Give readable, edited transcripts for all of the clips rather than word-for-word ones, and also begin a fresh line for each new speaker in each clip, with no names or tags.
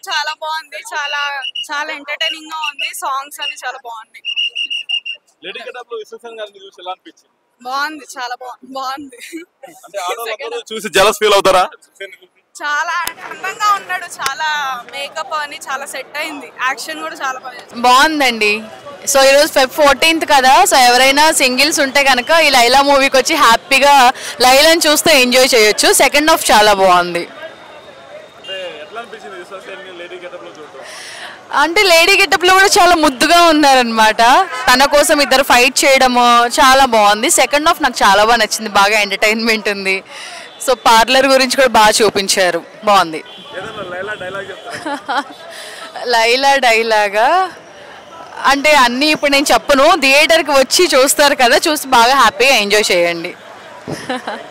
చాలా బాగుంది, చాలా చాలా ఎంటర్టైనింగ్ గా ఉంది. సాంగ్స్ అన్ని చాలా బాగున్నాయి.
లేడీ గెటప్ లో విశ్వసన్ గారిని చూసి ఎలా అనిపించింది?
బాగుంది, చాలా బాగుంది.
అంటే ఆడవాళ్ళందరూ చూసి జలస్ ఫీల్ అవుతారా?
చాలా అందంగా ఉన్నాడు, చాలా మేకప్ అని చాలా సెట్ అయింది. యాక్షన్ కూడా చాలా
బాగుందండి. సో ఈరోజు Feb 14th కదా, సో ఎవరైనా సింగిల్స్ ఉంటే కనుక ఈ లైలా మూవీకి వచ్చి హ్యాపీగా లైలాని చూస్తే ఎంజాయ్ చేయొచ్చు. సెకండ్ హాఫ్ చాలా బాగుంది. అంటే లేడీ గెటప్ లో కూడా చాలా ముద్దుగా ఉన్నారనమాట. తన కోసం ఇద్దరు ఫైట్ చేయడము చాలా బాగుంది. సెకండ్ హాఫ్ నాకు చాలా బాగా నచ్చింది, బాగా ఎంటర్టైన్మెంట్ ఉంది. సో పార్లర్ గురించి కూడా బాగా చూపించారు, బాగుంది. లైలా డైలాగా అంటే అన్నీ ఇప్పుడు నేను చెప్పను, థియేటర్కి వచ్చి చూస్తారు కదా, చూసి బాగా హ్యాపీగా ఎంజాయ్ చేయండి.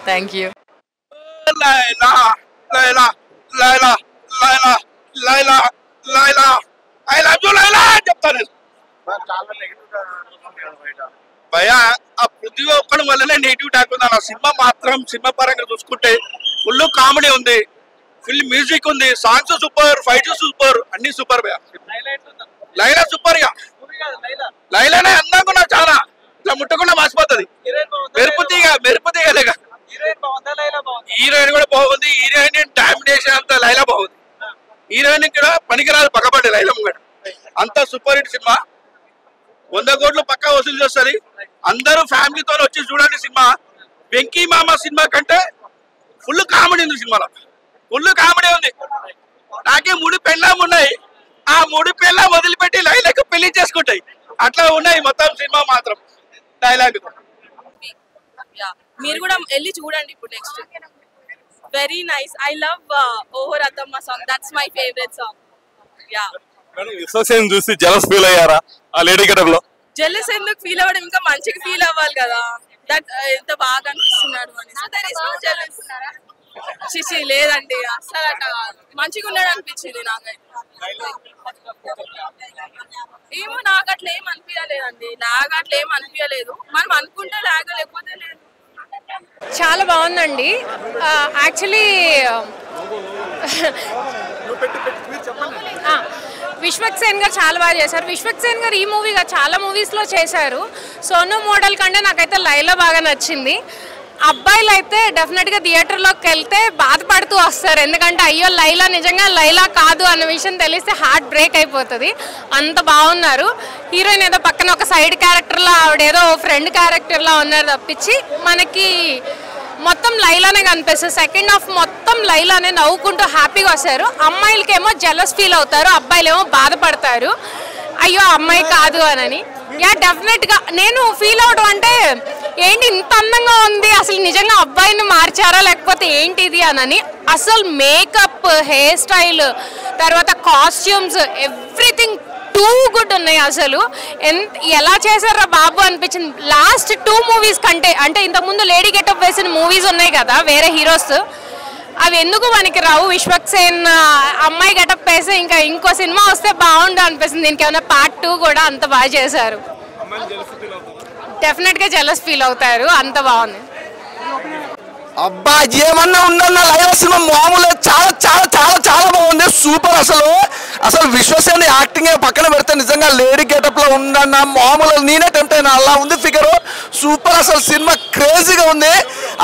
Thank you.
భయ ఆ ప్రతి ఒక్కడి వల్లనే నెగిటివ్ టాక్ ఉంది. ఆ సినిమా మాత్రం సినిమా పరంగా చూసుకుంటే ఫుల్ కామెడీ ఉంది, ఫుల్ మ్యూజిక్ ఉంది, సాంగ్స్ సూపర్, ఫైట్స్ సూపర్, అన్ని సూపర్. భయ లైలా సూపర్ గా, లైలానే అందంగా ఉన్నా, చాలా ఇట్లా ముట్టకుండా మాసిపోతుంది. మెరుపుతీగలేగా హీరోయిన్ కూడా బాగుంది. హీరోయిన్ డామినేషన్ అంతా లైలా బాగుంది. హీరోయిన్ కూడా పనికిరాదు, పక్కపడ్డే లైలా ముంగట. అంత సూపర్ హిట్ సినిమా, 100 కోట్లు పక్కా వసూలు చేస్తుంది. అందరూ ఫ్యామిలీతో వచ్చి చూడండి సినిమా. వెంకీ మామ సినిమా కంటే ఫుల్ కామెడీ ఉంది సినిమాలో, ఫుల్ కామెడీ ఉంది. నాకే 3 పెళ్ళాం ఉన్నాయి, ఆ 3 పెళ్ళాం వదిలిపెట్టి లైలాకు పెళ్లి చేసుకుంటాయి, అట్లా ఉన్నాయి మొత్తం సినిమా మాత్రం. డైలాగ్
మీరు కూడా వెళ్ళి చూడండి. ఇప్పుడు next very nice. I love Oho Rathamma song, that's my favourite song. Yeah
madam విశ్వసన్ చూసి జలస్ ఫీల్ అయ్యారా? ఆ లేడీ గెటప్ లో
జెలస్ ఎందుకు ఫీల్ అవ్వడం, ఇంకా మంచిగా ఫీల్ అవ్వాలి కదా. దట్ ఎంత బాగా అనిపిస్తున్నాడు అని. చిచి లేదండి, అసలు అట్లా మంచిగా ఉన్నాడు అనిపించింది నాకైతే. ఏమో నాకు అట్లా ఏం అనిపించలేదండి, లాగా అట్లా ఏం అనిపించలేదు. మనం అనుకుంటే లాగా, లేకపోతే లేదు.
చాలా బాగుందండి. యాక్చువల్లీ విశ్వక్సేన్ గారు చాలా బాగా చేశారు. విశ్వక్సేన్ గారు ఈ మూవీగా చాలా మూవీస్లో చేశారు. సోను మోడల్ కంటే నాకైతే లైలా బాగా నచ్చింది. అబ్బాయిలు అయితే డెఫినెట్గా థియేటర్లోకి వెళ్తే బాధపడుతూ వస్తారు, ఎందుకంటే అయ్యో లైలా నిజంగా లైలా కాదు అన్న విషయం తెలిస్తే హార్ట్ బ్రేక్ అయిపోతుంది. అంత బాగున్నారు. హీరోయిన్ ఏదో పక్కన ఒక సైడ్ క్యారెక్టర్లో, ఆవిడేదో ఫ్రెండ్ క్యారెక్టర్లో ఉన్నారు తప్పించి మనకి మొత్తం లైలానే కనిపిస్తుంది. సెకండ్ హాఫ్ మొత్తం లైలానే నవ్వుకుంటూ హ్యాపీగా వస్తారు. అమ్మాయిలకేమో జెలస్ ఫీల్ అవుతారు, అబ్బాయిలేమో బాధపడతారు అయ్యో అమ్మాయి కాదు అని. యా డెఫినెట్గా నేను ఫీల్ అవడం అంటే ఏంటి ఇంత అందంగా ఉంది, అసలు నిజంగా అబ్బాయిని మార్చారా లేకపోతే ఏంటిది అని. అసలు మేకప్, హెయిర్ స్టైల్, తర్వాత కాస్ట్యూమ్స్, ఎవ్రీథింగ్ టూ గుడ్ ఉన్నాయి. అసలు ఎలా చేశారా బాబు అనిపించింది. లాస్ట్ 2 మూవీస్ కంటే, అంటే ఇంతకుముందు లేడీ గెటప్ వేసిన మూవీస్ ఉన్నాయి కదా వేరే హీరోస్, అవి ఎందుకు మనకి రావు. విశ్వక్సేన్ అమ్మాయి గెటప్ వేసి ఇంకా ఇంకో సినిమా వస్తే బాగుండు అనిపిస్తుంది. దీనికి ఏమైనా Part 2 కూడా అంత బాగా చేశారు. డెఫినెట్గా జెలస్ ఫీల్ అవుతారు, అంత బాగుంది.
అబ్బా ఏమన్నా ఉందన్న లైలా సినిమా మామూలు చాలా చాలా చాలా చాలా బాగుంది, సూపర్. అసలు విశ్వసేన యాక్టింగ్ పక్కన పెడితే నిజంగా లేడీ గెటప్ లో ఉందన్న మామూలు నేనే టెంప్ట్ అయినా, అలా ఉంది ఫిగర్, సూపర్. అసలు సినిమా క్రేజీగా ఉంది.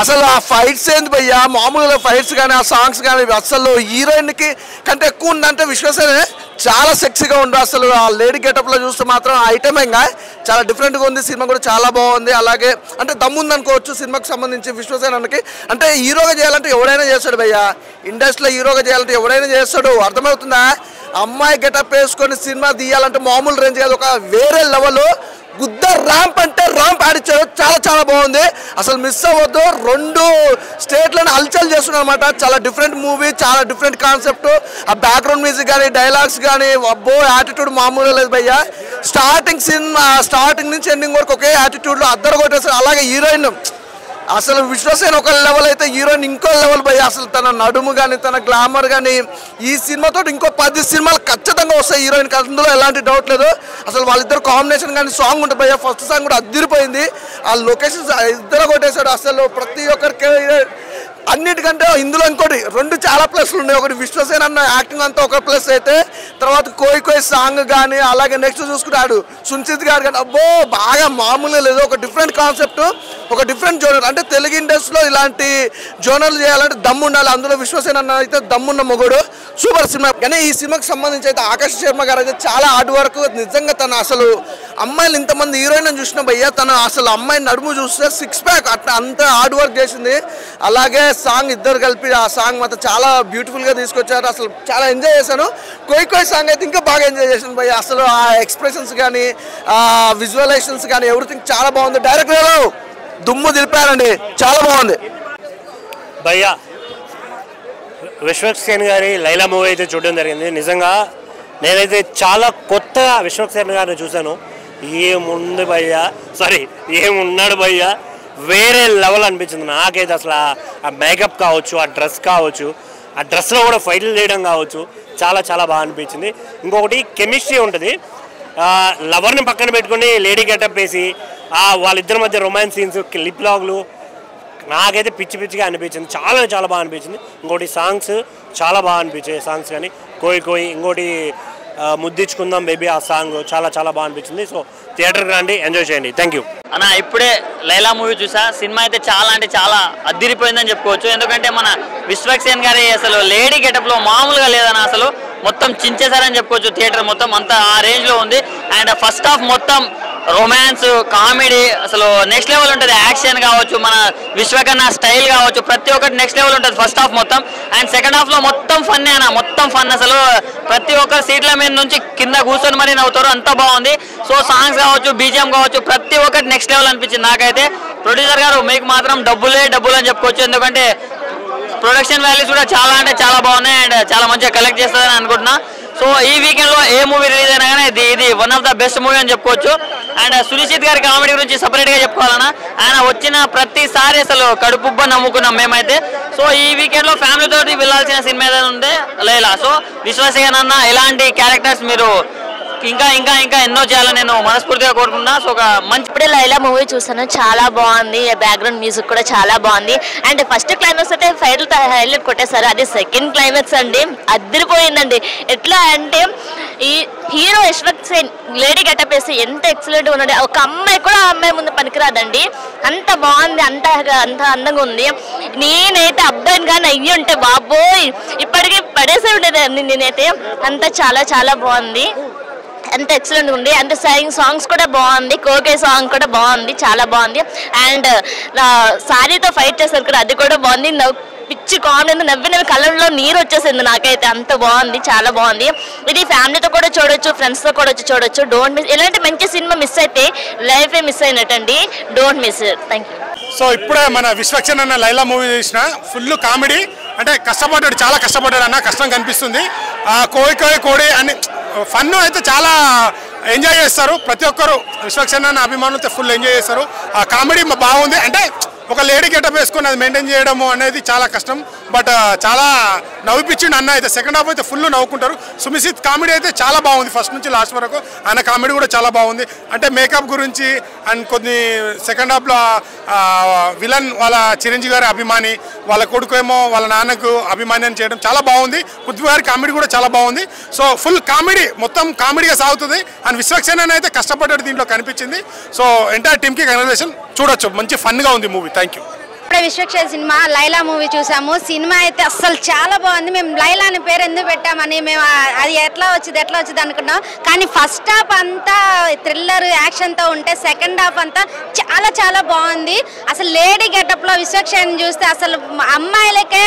అసలు ఆ ఫైట్స్ ఏంది భయ్యా, మామూలుగా ఫైట్స్ కానీ ఆ సాంగ్స్ కానీ అసలు హీరోయిన్కి కంటే ఎక్కువ ఉందంటే విశ్వసేన చాలా సెక్సీగా ఉంది. అసలు ఆ లేడీ గెటప్లో చూస్తే మాత్రం ఐటమ్ ఇంకా చాలా డిఫరెంట్గా ఉంది. సినిమా కూడా చాలా బాగుంది. అలాగే అంటే దమ్ముంది అనుకోవచ్చు సినిమాకి సంబంధించి విశ్వసేనకి. అంటే హీరోగా చేయాలంటే ఎవడైనా చేస్తాడు భయ్యా, ఇండస్ట్రీలో హీరోగా చేయాలంటే ఎవడైనా చేస్తాడు, అర్థమవుతుందా. అమ్మాయి గెటప్ వేసుకొని సినిమా తీయాలంటే మామూలు రేంజ్ కాదు, ఒక వేరే లెవెల్. గుద్ద ర్యాంప్ అంటే ర్యాంప్ ఆడిచ్చారు, చాలా చాలా బాగుంది. అసలు మిస్ అవ్వద్దు. 2 స్టేట్లను హల్చల్ చేస్తున్నారు అనమాట. చాలా డిఫరెంట్ మూవీ, చాలా డిఫరెంట్ కాన్సెప్ట్. ఆ బ్యాక్గ్రౌండ్ మ్యూజిక్ కానీ డైలాగ్స్ కానీ అబ్బో యాటిట్యూడ్ మామూలు లేదు భయ్యా. స్టార్టింగ్ నుంచి ఎండింగ్ వరకు ఒకే యాటిట్యూడ్లో అద్దరు కొట్టేస్తారు. అలాగే హీరోయిన్ అసలు విశ్వసేన ఒక లెవెల్ అయితే హీరోయిన్ ఇంకో లెవెల్ భయ్య. అసలు తన నడుము కానీ తన గ్లామర్ కానీ ఈ సినిమాతో ఇంకో 10 సినిమాలు ఖచ్చితంగా వస్తాయి హీరోయిన్కి, అందులో ఎలాంటి డౌట్ లేదు. అసలు వాళ్ళిద్దరు కాంబినేషన్ కానీ సాంగ్ ఉంటుంది భయ్య, ఫస్ట్ సాంగ్ కూడా అదిరిపోయింది. ఆ లొకేషన్స్ ఇద్దరు కొట్టేశాడు. అసలు ప్రతి ఒక్కరికి అన్నిటికంటే ఇందులో ఇంకోటి 2 చాలా ప్లస్లు ఉన్నాయి. ఒకటి విశ్వసేన అన్న యాక్టింగ్ అంతా ఒక ప్లస్ అయితే, తర్వాత కోయి కోయి సాంగ్ కానీ, అలాగే నెక్స్ట్ చూసుకున్నాడు సున్సిత్ గారు కానీ, అబ్బో బాగా మామూలుగా లేదు. ఒక డిఫరెంట్ కాన్సెప్ట్, ఒక డిఫరెంట్ జోనర్. అంటే తెలుగు ఇండస్ట్రీలో ఇలాంటి జోనర్లు చేయాలంటే దమ్ము ఉండాలి. అందులో విశ్వసేన అన్న అయితే దమ్మున్న మొగుడు. Super cinema. కానీ ఈ సినిమాకి సంబంధించి అయితే ఆకాష్ శర్మ గారు అయితే చాలా హార్డ్ వర్క్. నిజంగా తను అసలు అమ్మాయిలు ఇంతమంది హీరోయిన్ చూసిన భయ్యా, తను అసలు అమ్మాయి నడుము చూస్తే 6 ప్యాక్ అట్లా అంత హార్డ్ వర్క్ చేసింది. అలాగే సాంగ్ ఇద్దరు కలిపి ఆ సాంగ్ మాత్రం చాలా బ్యూటిఫుల్గా తీసుకొచ్చారు. అసలు చాలా ఎంజాయ్ చేశాను. కోయి కోయి సాంగ్ అయితే ఇంకా బాగా ఎంజాయ్ చేశాను భయ్య. అసలు ఆ ఎక్స్ప్రెషన్స్ కానీ, ఆ విజువలైజేషన్స్ కానీ ఎవ్రీథింగ్ చాలా బాగుంది. డైరెక్టర్ దుమ్ము దిలిపారండి, చాలా బాగుంది
భయ్యా. విశ్వక్సేన్ గారి లైలా మూవీ అయితే చూడడం జరిగింది. నిజంగా నేనైతే చాలా కొత్తగా విశ్వక్సేన్ గారిని చూశాను. ఏముంది భయ్యా, ఏమున్నాడు భయ్యా, వేరే లెవెల్ అనిపించింది నాకైతే. అసలు ఆ మేకప్ కావచ్చు, ఆ డ్రెస్ కావచ్చు, ఆ డ్రెస్లో కూడా ఫైట్లు చేయడం కావచ్చు, చాలా చాలా బాగా అనిపించింది. ఇంకొకటి కెమిస్ట్రీ ఉంటుంది. లవర్ని పక్కన పెట్టుకుని లేడీ గెటప్ వేసి వాళ్ళిద్దరి మధ్య రొమాన్స్ సీన్స్, లిప్ లాగ్లు నాకైతే పిచ్చి పిచ్చిగా అనిపించింది. చాలా చాలా బాగా అనిపించింది. ఇంకోటి సాంగ్స్ చాలా బాగా అనిపించాయి. సాంగ్స్ కానీ కోయి కోయి, ఇంకోటి ముద్దించుకుందాం బేబీ, ఆ సాంగ్ చాలా చాలా బాగా అనిపించింది. సో థియేటర్కి రండి, ఎంజాయ్ చేయండి. థ్యాంక్ యూ
అన్న. ఇప్పుడే లైలా మూవీ చూసా. సినిమా అయితే చాలా అంటే చాలా అద్దిరిపోయిందని చెప్పుకోవచ్చు. ఎందుకంటే మన విశ్వక్సేన్ గారి అసలు లేడీ గెటప్లో మామూలుగా లేదన్న. అసలు మొత్తం చించేశారని చెప్పుకోవచ్చు. థియేటర్ మొత్తం అంత ఆ రేంజ్లో ఉంది. అండ్ ఫస్ట్ హాఫ్ మొత్తం రొమాన్స్, కామెడీ అసలు నెక్స్ట్ లెవెల్ ఉంటుంది. యాక్షన్ కావచ్చు, మన విశ్వకన్న స్టైల్ కావచ్చు, ప్రతి ఒక్కటి నెక్స్ట్ లెవెల్ ఉంటుంది ఫస్ట్ హాఫ్ మొత్తం. అండ్ సెకండ్ హాఫ్లో మొత్తం ఫన్ అన్న, మొత్తం ఫన్. అసలు ప్రతి ఒక్క సీట్ల మీద నుంచి కింద కూర్చొని మరీ నవ్వుతారు, అంత బాగుంది. సో సాంగ్స్ కావచ్చు, బీజిఎం కావచ్చు, ప్రతి ఒక్కటి నెక్స్ట్ లెవెల్ అనిపించింది నాకైతే. ప్రొడ్యూసర్ గారు మీకు మాత్రం డబ్బులు అని చెప్పుకోవచ్చు. ఎందుకంటే ప్రొడక్షన్ వాల్యూస్ కూడా చాలా అంటే చాలా బాగున్నాయి. అండ్ చాలా మంచిగా కలెక్ట్ చేస్తుందని అనుకుంటున్నా. సో ఈ వీకెండ్లో ఏ మూవీ రిలీజ్ అయినా కానీ ఇది one of the best movie అని చెప్పుకోవచ్చు. అండ్ సునిశ్చిత్ గారి కామెడీ గురించి సపరేట్గా చెప్పుకోవాలన్నా, ఆయన వచ్చిన ప్రతిసారి అసలు కడుపుబ్బ నమ్ముకున్నాం మేమైతే. సో ఈ వీకెండ్లో ఫ్యామిలీతో వెళ్ళాల్సిన సినిమా ఏదైనా ఉంటే లైలా. సో విశ్వసేన్ అన్న ఇలాంటి క్యారెక్టర్స్ మీరు ఇంకా ఇంకా ఇంకా ఎన్నో చేయాలని నేను మనస్ఫూర్తిగా కోరుకున్నా. సో ఒక మంచి
ఇప్పుడే లైలా మూవీ చూసాను, చాలా బాగుంది. బ్యాక్గ్రౌండ్ మ్యూజిక్ కూడా చాలా బాగుంది. అండ్ ఫస్ట్ క్లైమాక్స్ అయితే ఫైర్లతో హైలైట్ కొట్టేశారు. అది సెకండ్ క్లైమాక్స్ అండి, అదిరిపోయిందండి. ఎట్లా అంటే ఈ హీరో విశ్వక్సేన్ లేడీ గెటప్ వేసి ఎంత ఎక్సలెంట్గా ఉన్నాడు. ఒక అమ్మాయి కూడా ఆ అమ్మాయి ముందు పనికిరాదండి, అంత బాగుంది, అంత అందంగా ఉంది. నేనైతే అబ్బాయిని కానీ అయ్యి ఉంటే బాబోయ్ ఇప్పటికీ పడేసే ఉండేది నేనైతే. అంతా చాలా చాలా బాగుంది, అంత ఎక్సలెంట్ ఉంది. అంత సాంగ్స్ కూడా బాగుంది. కోకే సాంగ్ కూడా బాగుంది, చాలా బాగుంది. అండ్ సారీతో ఫైట్ చేశారు కూడా, అది కూడా బాగుంది. పిచ్చి కామెడీ, నవ్విన కళ్ళల్లో నీరు వచ్చేసింది నాకైతే. అంత బాగుంది, చాలా బాగుంది. ఇది ఫ్యామిలీతో కూడా చూడొచ్చు, ఫ్రెండ్స్తో కూడా వచ్చి చూడొచ్చు. Don't miss. ఇలాంటి మంచి సినిమా మిస్ అయితే లైఫే మిస్ అయినట్టండి. Don't miss. Thank you.
So ఇప్పుడే మన విశ్వక్సేన్ అన్న లైలా మూవీ చూసిన, ఫుల్ కామెడీ. అంటే కష్టపడ్డాడు, చాలా కష్టపడ్డాడు అన్న, కష్టం కనిపిస్తుంది. కోయి కోయి కోడి అని ఫన్ అయితే చాలా ఎంజాయ్ చేస్తారు ప్రతి ఒక్కరు. విశ్వక్సేన్ అన్న అభిమానులతో ఫుల్ ఎంజాయ్ చేస్తారు. ఆ కామెడీ బాగుంది. అంటే ఒక లేడీ గెటప్ వేసుకొని అది మెయింటైన్ చేయడము అనేది చాలా కష్టం. బట్ చాలా నవ్విపించిండు అన్న అయితే. సెకండ్ హాఫ్ అయితే ఫుల్ నవ్వుకుంటారు. సుమిసిత్ కామెడీ అయితే చాలా బాగుంది ఫస్ట్ నుంచి లాస్ట్ వరకు. ఆయన కామెడీ కూడా చాలా బాగుంది. అంటే మేకప్ గురించి అండ్ కొన్ని సెకండ్ హాఫ్లో విలన్ వాళ్ళ చిరంజీవి గారి అభిమాని, వాళ్ళ కొడుకు ఏమో వాళ్ళ నాన్నకు అభిమాని అని చేయడం చాలా బాగుంది. పృథ్వీ గారి కామెడీ కూడా చాలా బాగుంది. సో ఫుల్ కామెడీ, మొత్తం కామెడీగా సాగుతుంది. అండ్ విశ్వక్సేన్ అయితే కష్టపడ్డాడు దీంట్లో కనిపించింది. సో ఎంటైర్ టీమ్కి కంగ్రాచులేషన్. చూడొచ్చు, మంచి ఫన్గా ఉంది మూవీ. Thank you.
ఇప్పుడే విశ్వక్సేన్ సినిమా లైలా మూవీ చూసాము. సినిమా అయితే అస్సలు చాలా బాగుంది. మేము లైలా అని పేరు ఎందుకు పెట్టామని మేము అది ఎట్లా వచ్చింది అనుకున్నాం. కానీ ఫస్ట్ హాఫ్ అంతా థ్రిల్లర్ యాక్షన్తో ఉంటే సెకండ్ హాఫ్ అంతా చాలా చాలా బాగుంది. అసలు లేడీ గెటప్లో విశ్వక్సేన్ చూస్తే అసలు అమ్మాయిలకే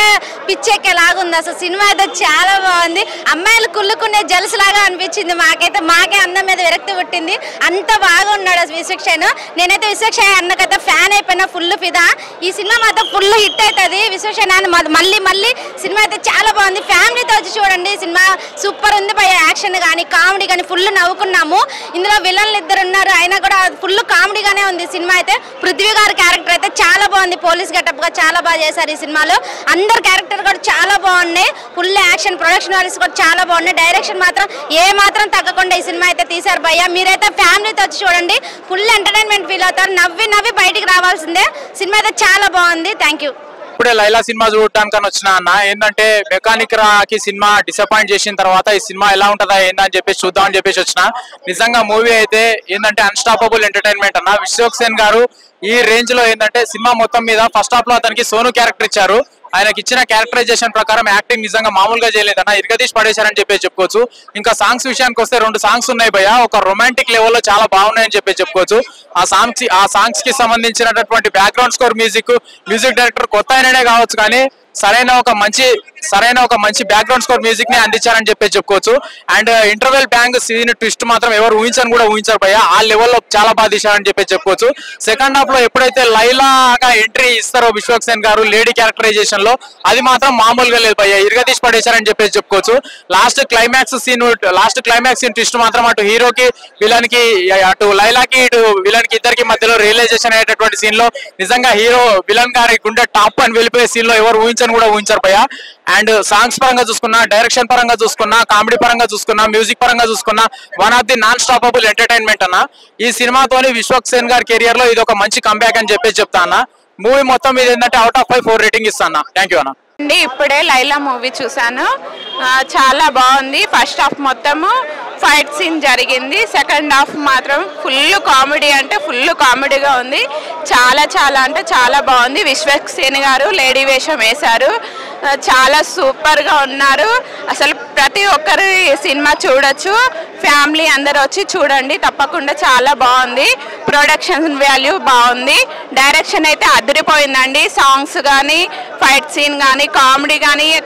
పిచ్చెక్కేలాగుంది. అసలు సినిమా అయితే చాలా బాగుంది. అమ్మాయిలు కుళ్ళుకునే జల్స్ లాగా అనిపించింది మాకైతే. మాకే అందం మీద విరక్తి పుట్టింది. అంత బాగా ఉన్నాడు విశ్వక్సేన్. నేనైతే విశ్వక్సేన్ అన్నకైతే ఫ్యాన్ అయిపోయినా, ఫుల్ ఫిదా. ఈ సినిమా మాత్రం ఫుల్ హిట్ అవుతుంది. విశ్వక్సేన్ మళ్ళీ సినిమా అయితే చాలా బాగుంది. ఫ్యామిలీతో వచ్చి చూడండి. సినిమా సూపర్ ఉంది. పై యాక్షన్ కానీ కామెడీ కానీ ఫుల్ నవ్వుకున్నాము. ఇందులో విలన్లు ఇద్దరు ఉన్నారు, అయినా కూడా ఫుల్ కామెడీగానే ఉంది సినిమా అయితే. పృథ్వీ గారి క్యారెక్టర్ అయితే చాలా బాగుంది. పోలీస్ గెటప్గా చాలా బాగా చేశారు ఈ సినిమాలో. అందరు క్యారెక్టర్ కూడా చాలా బాగున్నాయి. ఫుల్ యాక్షన్, ప్రొడక్షన్ వాల్యూస్ కూడా చాలా బాగున్నాయి. డైరెక్షన్ మాత్రం ఏ మాత్రం తగ్గకుండా ఈ సినిమా అయితే తీశారు భయ్య. మీరైతే ఫ్యామిలీతో వచ్చి చూడండి, ఫుల్ ఎంటర్టైన్మెంట్ ఫీల్ అవుతారు. నవ్వి బయటికి రావాల్సిందే. సినిమా అయితే చాలా బాగుంది. Thank you.
ఇప్పుడే లైలా సినిమా చూడటానికి వచ్చిన అన్న. ఏంటంటే మెకానిక్ రాకి సినిమా డిసప్పాయింట్ చేసిన తర్వాత ఈ సినిమా ఎలా ఉంటుందా ఏందని చెప్పేసి చూద్దామని చెప్పేసి వచ్చిన. నిజంగా మూవీ అయితే ఏంటంటే అన్స్టాపబుల్ ఎంటర్టైన్మెంట్ అన్న. విశ్వక్సేన్ గారు ఈ రేంజ్ లో ఏంటంటే సినిమా మొత్తం మీద ఫస్ట్ హాఫ్ లో అతనికి సోను క్యారెక్టర్ ఇచ్చారు. ఆయనకి ఇచ్చిన క్యారెక్టరైజేషన్ ప్రకారం యాక్టింగ్ నిజంగా మామూలుగా చేయలేదన్న, ఇరగదీసి పడేశారని చెప్పేసి చెప్పుకోవచ్చు. ఇంకా సాంగ్స్ విషయానికి వస్తే 2 సాంగ్స్ ఉన్నాయి భయ్య. ఒక రొమాంటిక్ లెవెల్లో చాలా బాగున్నాయని చెప్పేసి చెప్పుకోవచ్చు. ఆ సాంగ్స్ కి సంబంధించినటువంటి బ్యాక్గ్రౌండ్ స్కోర్ మ్యూజిక్ డైరెక్టర్ కొత్త ఆయననే కావచ్చు కానీ సరైన ఒక మంచి బ్యాక్గ్రౌండ్ స్కోర్ మ్యూజిక్ ని అందించారని చెప్పేసి చెప్పుకోవచ్చు. And interval bang scene twist మాత్రం ఎవరు ఊహించారు భయ్య. ఆ లెవెల్లో చాలా బాగా తీశారని చెప్పేసి చెప్పుకోవచ్చు. సెకండ్ హాఫ్ లో ఎప్పుడైతే లైలాగా ఎంట్రీ ఇస్తారో విశ్వక్సేన్ గారు లేడీ క్యారెక్టరైజేషన్ లో, అది మాత్రం మామూలుగా లేదు భయ్య, ఇరగదీసి పడేశారని చెప్పేసి చెప్పుకోవచ్చు. లాస్ట్ క్లైమాక్స్ సీన్ ట్విస్ట్ మాత్రం అటు హీరోకి విలన్ కి, అటు లైలాకి ఇటు విలన్ కి ఇద్దరికి మధ్యలో రియలైజేషన్ అయ్యేటటువంటి సీన్ లో నిజంగా హీరో విలన్ గారి గుండె టాప్ అని వెళ్ళిపోయే సీన్ లో ఎవరు ఊహించారు భయ్య. అండ్ సాంగ్స్ పరంగా చూసుకున్నా, డైరెక్షన్ పరంగా చూసుకున్నా, కామెడీ పరంగా చూసుకున్నా, మ్యూజిక్ పరంగా చూసుకున్నా one of the non stoppable entertainment అన్న. ఈ సినిమాతోని విశ్వక్సేన్ గారి కెరియర్ లో ఇది ఒక మంచి కంబ్యాక్ అని చెప్పేసి చెప్తా అన్న. మూవీ మొత్తం ఇది ఏంటంటే అవుట్ ఆఫ్ 5 4 రేటింగ్ ఇస్తా అన్న. థ్యాంక్ యూ అన్న.
ఇప్పుడే లైలా మూవీ చూసాను, చాలా బాగుంది. ఫస్ట్ హాఫ్ మొత్తము ఫైట్ సీన్ జరిగింది, సెకండ్ హాఫ్ మాత్రం ఫుల్ కామెడీ అంటే ఫుల్ కామెడీగా ఉంది. చాలా అంటే చాలా బాగుంది. విశ్వక్సేన్ గారు లేడీ వేషం వేశారు, చాలా సూపర్గా ఉన్నారు. అసలు ప్రతి ఒక్కరు ఈ సినిమా చూడొచ్చు, ఫ్యామిలీ అందరు వచ్చి చూడండి తప్పకుండా. చాలా బాగుంది, ప్రొడక్షన్ వాల్యూ బాగుంది, డైరెక్షన్ అయితే అదిరిపోయిందండి. సాంగ్స్ కానీ, ఫైట్ సీన్ కానీ,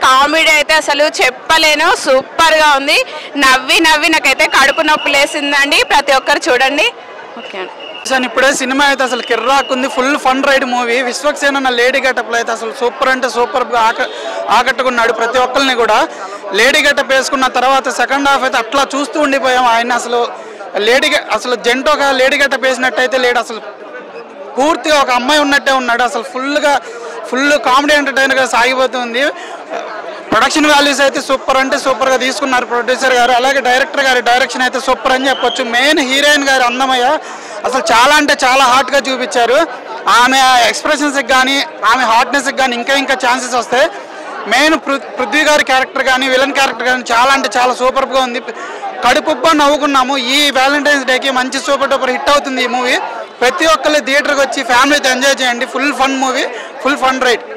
కామెడీ అయితే అసలు చెప్పలేను, సూపర్గా ఉంది. నవ్వి నాకైతే కడుపు నొప్పి లేసిందండి. ప్రతి ఒక్కరు చూడండి. ఓకే అండి.
ఇప్పుడే సినిమా అయితే అసలు కిర్రాకుంది, full fun ride movie. Vishwaksen అన్న లేడీ గెటప్లో అయితే అసలు సూపర్ అంటే సూపర్గా ఆకట్టుకున్నాడు ప్రతి ఒక్కరిని కూడా. లేడీ గెటప్ వేసుకున్న తర్వాత సెకండ్ హాఫ్ అయితే అట్లా చూస్తూ ఉండిపోయాం. ఆయన అసలు జంట ఒక లేడీ గెటప్ వేసినట్టయితే లేడు, అసలు పూర్తిగా ఒక అమ్మాయి ఉన్నట్టే ఉన్నాడు. అసలు ఫుల్ కామెడీ ఎంటర్టైనర్గా సాగిపోతుంది. ప్రొడక్షన్ వాల్యూస్ అయితే సూపర్ అంటే సూపర్గా తీసుకున్నారు ప్రొడ్యూసర్ గారు. అలాగే డైరెక్టర్ గారి డైరెక్షన్ అయితే సూపర్ అని చెప్పొచ్చు. మెయిన్ హీరోయిన్ గారి అన్నమయ్య అసలు చాలా అంటే చాలా హాట్గా చూపించారు. ఆమె ఎక్స్ప్రెషన్స్కి కానీ, ఆమె హాట్నెస్కి కానీ ఇంకా ఛాన్సెస్ వస్తాయి. మెయిన్ పృథ్వీ గారి క్యారెక్టర్ కానీ, విలన్ క్యారెక్టర్ కానీ చాలా అంటే చాలా సూపర్గా ఉంది. కడుపుబ్బా నవ్వుకున్నాము. ఈ వ్యాలంటైన్స్ డేకి మంచి సూపర్ డూపర్ హిట్ అవుతుంది ఈ మూవీ. ప్రతి ఒక్కరు థియేటర్కి వచ్చి ఫ్యామిలీతో ఎంజాయ్ చేయండి. Full fun movie, full fun ride.